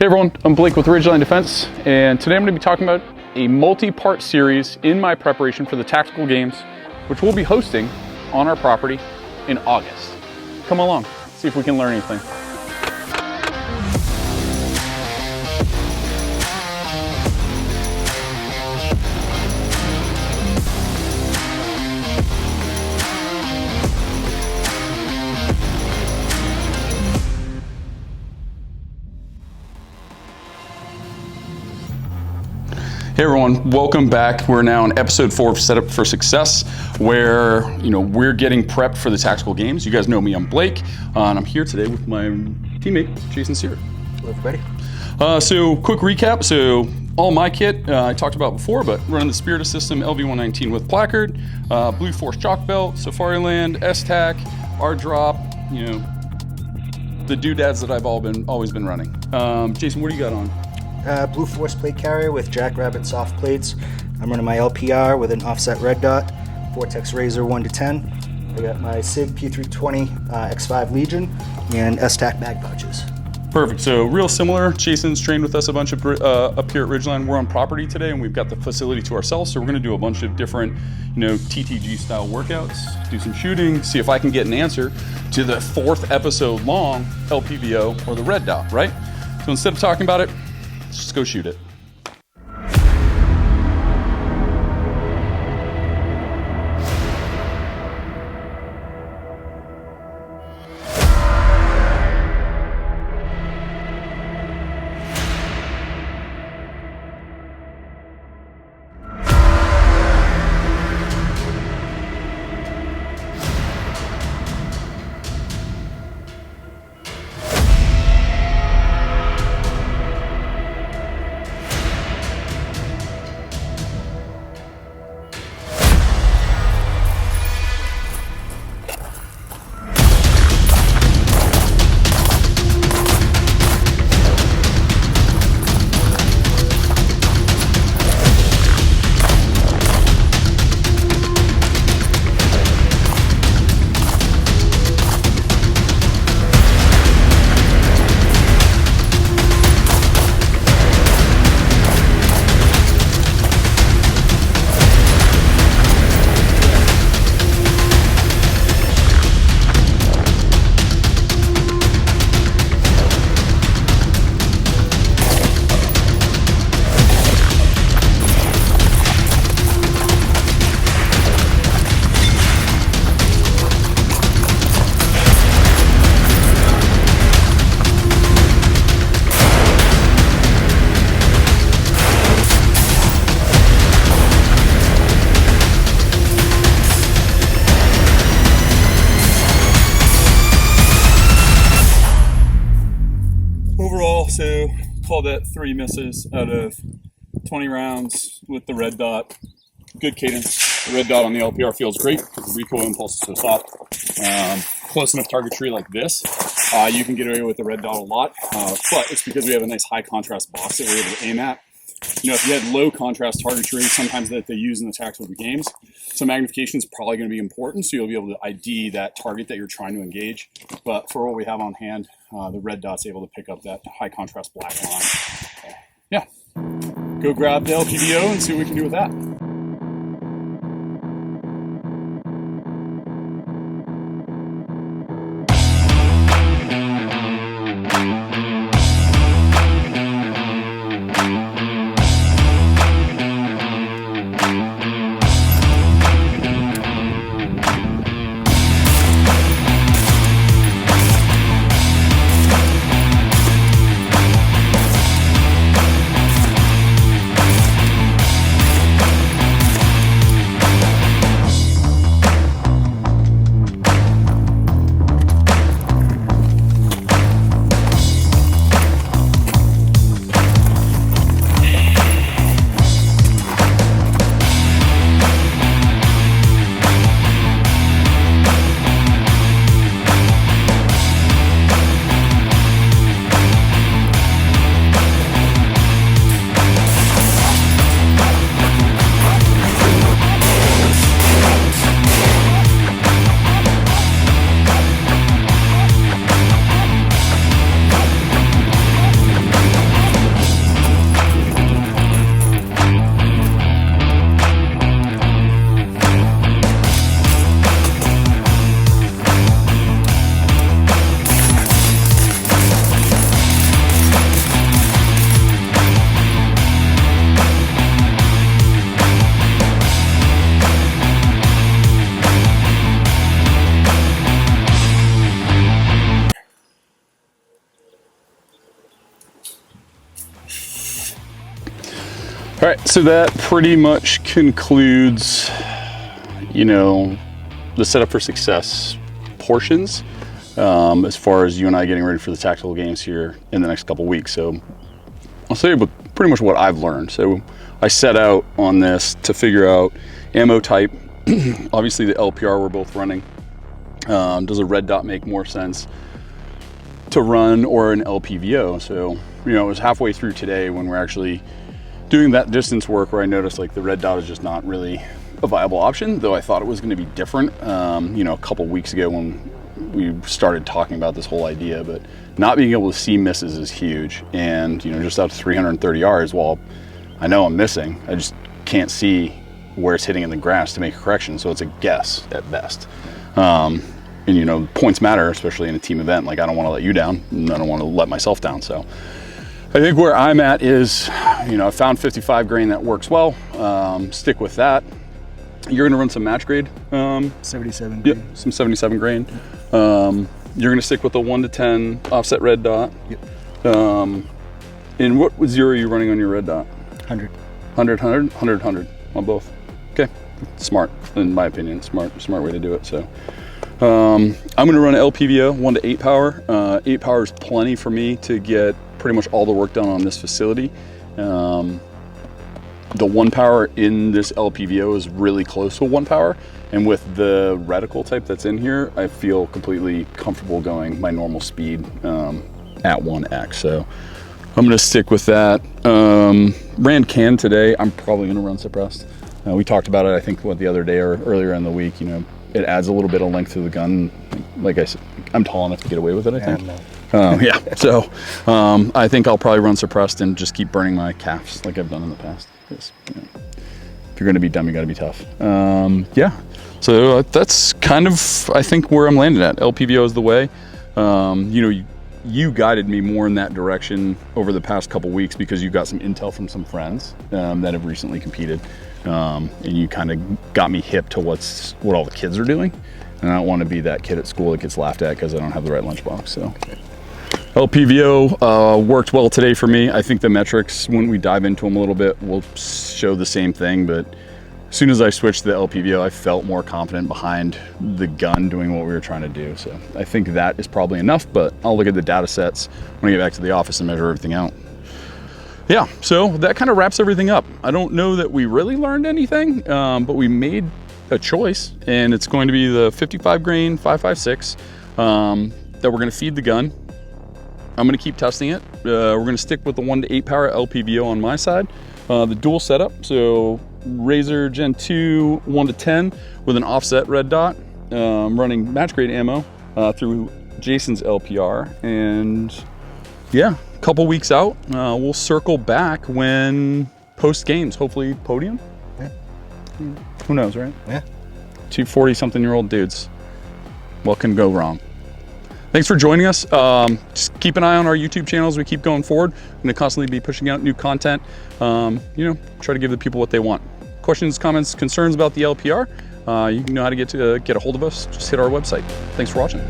Hey everyone, I'm Blake with Ridgeline Defense, and today I'm going to be talking about a multi-part series in my preparation for the tactical games, which we'll be hosting on our property in August. Come along, see if we can learn anything. Hey everyone, welcome back. We're now on episode 4 of Set Up for Success, where we're getting prepped for the tactical games. You guys know me, I'm Blake, and I'm here today with my teammate, Jason Sear. Hello everybody. So quick recap. So all my kit I talked about before, but running the Spirit System LV119 with placard, Blue Force chalk belt, Safariland, STAC, R-Drop, the doodads that I've always been running. Jason, what do you got on? Blue Force plate carrier with Jackrabbit soft plates. I'm running my LPR with an offset red dot, Vortex Razor 1 to 10. I got my SIG P320 X5 Legion and STAC bag pouches. Perfect. So real similar. Jason's trained with us a bunch of up here at Ridgeline. We're on property today, and we've got the facility to ourselves. So we're going to do a bunch of different, TTG style workouts, do some shooting, see if I can get an answer to the 4th episode long LPVO or the red dot. Right. So instead of talking about it, let's just go shoot it. Overall, so called that 3 misses out of 20 rounds with the red dot. Good cadence. The red dot on the LPR feels great because the recoil impulse is so soft. Close enough targetry like this, you can get away with the red dot a lot, but it's because we have a nice high contrast box that we're able to aim at. If you had low contrast targetry, sometimes that they use in the tactical games, so magnification is probably going to be important, so you'll be able to ID that target that you're trying to engage. But for what we have on hand, the red dot's able to pick up that high contrast black line. So, yeah, go grab the LPVO and see what we can do with that. All right, so that pretty much concludes, you know, the setup for success portions as far as you and I getting ready for the tactical games here in the next couple weeks. So I'll tell you pretty much what I've learned. So I set out on this to figure out ammo type. Obviously the LPR we're both running. Does a red dot make more sense to run or an LPVO? So, you know, it was halfway through today when we're actually doing that distance work where I noticed like the red dot is just not really a viable option, though I thought it was going to be different, you know, a couple weeks ago when we started talking about this whole idea. But not being able to see misses is huge. And, you know, just out to 330 yards, while I know I'm missing, I just can't see where it's hitting in the grass to make a correction. So it's a guess at best. And, you know, points matter, especially in a team event. Like, I don't want to let you down, and I don't want to let myself down. So I think where I'm at is, you know, I found 55 grain that works well. Stick with that. You're gonna run some match grade. 77 grain. Yep, some 77 grain. You're gonna stick with the 1 to 10 offset red dot. Yep. And what zero are you running on your red dot? 100. 100, 100, 100, 100 on both. Okay, smart, in my opinion. Smart way to do it. So I'm gonna run an LPVO 1 to 8 power. 8 power is plenty for me to get pretty much all the work done on this facility. The 1 power in this LPVO is really close to 1 power. And with the reticle type that's in here, I feel completely comfortable going my normal speed at 1x. So I'm gonna stick with that. Ran can today. I'm probably gonna run suppressed. We talked about it, I think, the other day or earlier in the week. You know, it adds a little bit of length to the gun. Like I said, I'm tall enough to get away with it, I think. Yeah, so I think I'll probably run suppressed and just keep burning my calves like I've done in the past. Because, you know, if you're gonna be dumb, you gotta be tough. Yeah, so that's kind of, I think, where I'm landing at. LPVO is the way. You know, you guided me more in that direction over the past couple weeks because you got some intel from some friends that have recently competed. And you kind of got me hip to what all the kids are doing. And I don't want to be that kid at school that gets laughed at because I don't have the right lunchbox. So LPVO worked well today for me. I think the metrics, when we dive into them a little bit, will show the same thing. But as soon as I switched to the LPVO, I felt more confident behind the gun doing what we were trying to do. So I think that is probably enough, but I'll look at the data sets when I get back to the office and measure everything out. Yeah, so that kind of wraps everything up. I don't know that we really learned anything, but we made a choice, and it's going to be the 55 grain 5.56 that we're going to feed the gun. I'm going to keep testing it. We're going to stick with the 1 to 8 power LPVO on my side. The dual setup, so Razor Gen 2 1 to 10 with an offset red dot, running match grade ammo through Jason's LPR, and yeah, a couple weeks out, we'll circle back when post games, hopefully podium. Yeah. Who knows, right? Yeah. 2 40-something-year-old dudes. What can go wrong? Thanks for joining us. Just keep an eye on our YouTube channel as we keep going forward. I'm going to constantly be pushing out new content. You know, try to give the people what they want. Questions, comments, concerns about the LPR, you know how to get a hold of us. Just hit our website. Thanks for watching.